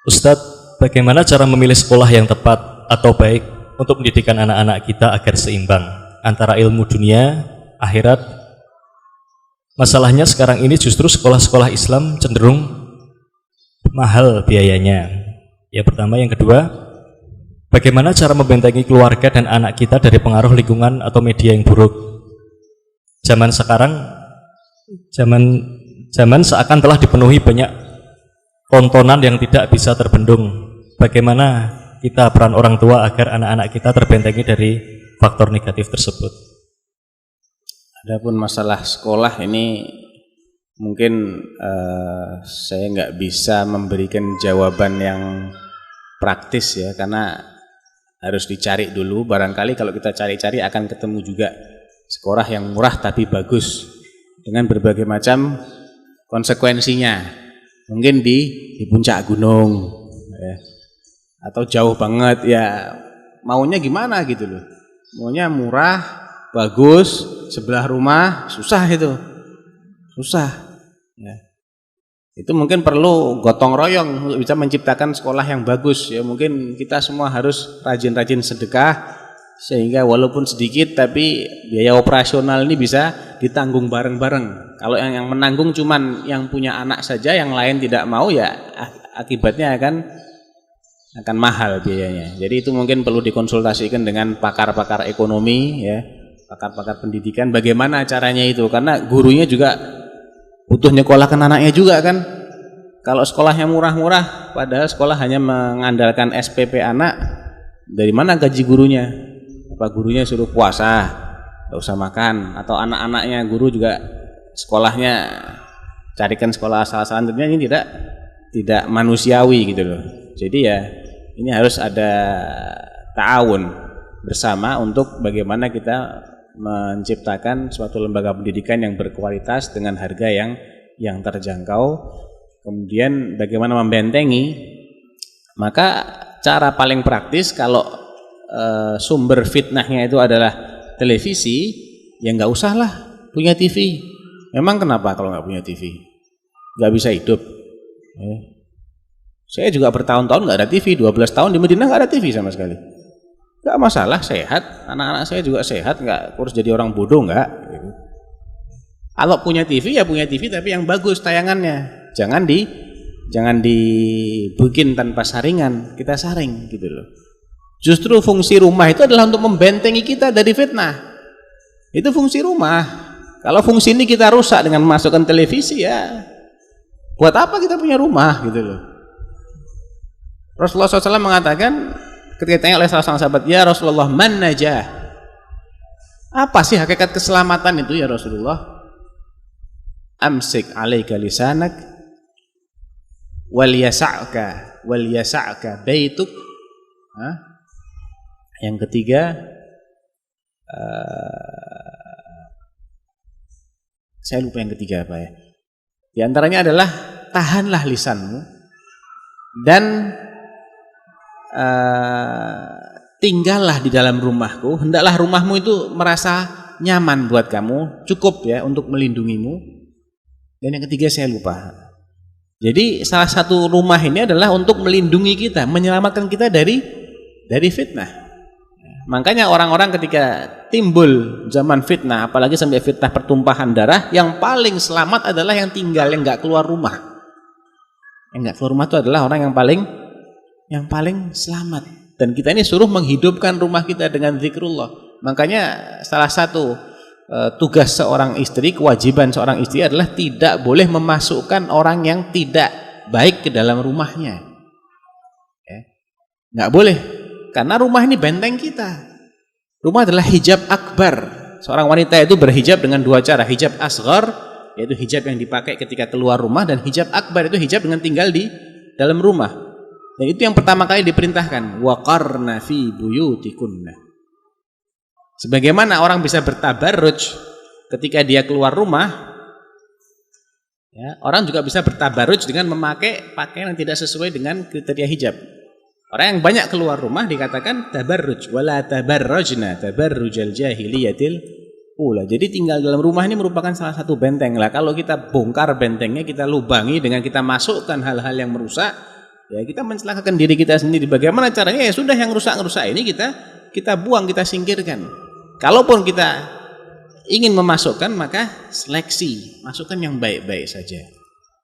Ustadz, bagaimana cara memilih sekolah yang tepat atau baik untuk mendidikan anak-anak kita agar seimbang antara ilmu dunia, akhirat? Masalahnya sekarang ini justru sekolah-sekolah Islam cenderung mahal biayanya. Yang pertama, yang kedua, bagaimana cara membentengi keluarga dan anak kita dari pengaruh lingkungan atau media yang buruk? Zaman sekarang, zaman seakan telah dipenuhi banyak tontonan yang tidak bisa terbendung. Bagaimana kita peran orang tua agar anak-anak kita terbentengi dari faktor negatif tersebut? Adapun masalah sekolah ini mungkin saya nggak bisa memberikan jawaban yang praktis ya, karena harus dicari dulu. Barangkali kalau kita cari-cari akan ketemu juga sekolah yang murah tapi bagus dengan berbagai macam konsekuensinya. Mungkin di puncak gunung ya, atau jauh banget ya, maunya gimana gitu loh. Maunya murah, bagus, sebelah rumah, susah itu. Susah ya. Itu mungkin perlu gotong royong untuk bisa menciptakan sekolah yang bagus ya. Mungkin kita semua harus rajin-rajin sedekah sehingga walaupun sedikit tapi biaya operasional ini bisa ditanggung bareng-bareng. Kalau yang menanggung cuman yang punya anak saja, yang lain tidak mau ya akibatnya akan mahal biayanya. Jadi itu mungkin perlu dikonsultasikan dengan pakar-pakar ekonomi ya, pakar-pakar pendidikan, bagaimana caranya itu, karena gurunya juga butuh nyekolahkan anaknya juga kan. Kalau sekolahnya murah-murah padahal sekolah hanya mengandalkan SPP anak, dari mana gaji gurunya? Apa gurunya suruh puasa, nggak usah makan, atau anak-anaknya guru juga sekolahnya carikan sekolah asal-asalan, tentunya ini tidak manusiawi gitu loh. Jadi ya ini harus ada ta'awun bersama untuk bagaimana kita menciptakan suatu lembaga pendidikan yang berkualitas dengan harga yang terjangkau. Kemudian bagaimana membentengi, maka cara paling praktis kalau sumber fitnahnya itu adalah televisi, ya nggak usahlah punya TV. Memang kenapa kalau nggak punya TV? Nggak bisa hidup. Saya juga bertahun-tahun nggak ada TV, 12 tahun di Madinah nggak ada TV sama sekali. Nggak masalah, sehat, anak-anak saya juga sehat, nggak harus jadi orang bodoh, nggak. Kalau punya TV ya punya TV tapi yang bagus tayangannya, jangan dibikin tanpa saringan, kita saring gitu loh. Justru fungsi rumah itu adalah untuk membentengi kita dari fitnah. Itu fungsi rumah. Kalau fungsi ini kita rusak dengan memasukkan televisi, ya buat apa kita punya rumah gitu loh. Rasulullah SAW mengatakan ketika ditanya oleh salah seorang sahabat, ya Rasulullah, man najah? Apa sih hakikat keselamatan itu ya Rasulullah? Amsik alaika lisanak wal yasa'ka baituk. Yang ketiga, saya lupa yang ketiga apa ya. Di antaranya adalah tahanlah lisanmu dan tinggallah di dalam rumahku. Hendaklah rumahmu itu merasa nyaman buat kamu, cukup ya untuk melindungimu. Dan yang ketiga saya lupa. Jadi salah satu rumah ini adalah untuk melindungi kita, menyelamatkan kita dari fitnah. Makanya orang-orang ketika timbul zaman fitnah, apalagi sampai fitnah pertumpahan darah, yang paling selamat adalah yang tinggal, yang nggak keluar rumah. Yang nggak keluar rumah itu adalah orang yang paling selamat. Dan kita ini suruh menghidupkan rumah kita dengan zikrullah. Makanya salah satu tugas seorang istri, kewajiban seorang istri adalah tidak boleh memasukkan orang yang tidak baik ke dalam rumahnya. Nggak boleh. Karena rumah ini benteng kita. Rumah adalah hijab akbar. Seorang wanita itu berhijab dengan dua cara. Hijab asghar, yaitu hijab yang dipakai ketika keluar rumah, dan hijab akbar itu hijab dengan tinggal di dalam rumah. Dan itu yang pertama kali diperintahkan. Waqarna fi buyutikunna. Sebagaimana orang bisa bertabarruj ketika dia keluar rumah, ya, orang juga bisa bertabarruj dengan memakai pakaian yang tidak sesuai dengan kriteria hijab. Orang yang banyak keluar rumah dikatakan tabarruj, wala tabarrujna tabarrujal jahiliyatil ula. Jadi tinggal dalam rumah ini merupakan salah satu benteng lah. Kalau kita bongkar bentengnya, kita lubangi dengan kita masukkan hal-hal yang merusak, Ya, kita mencelakakan diri kita sendiri. Bagaimana caranya? Ya sudah, yang rusak-rusak ini kita buang, kita singkirkan. Kalaupun kita ingin memasukkan, maka seleksi, masukkan yang baik-baik saja.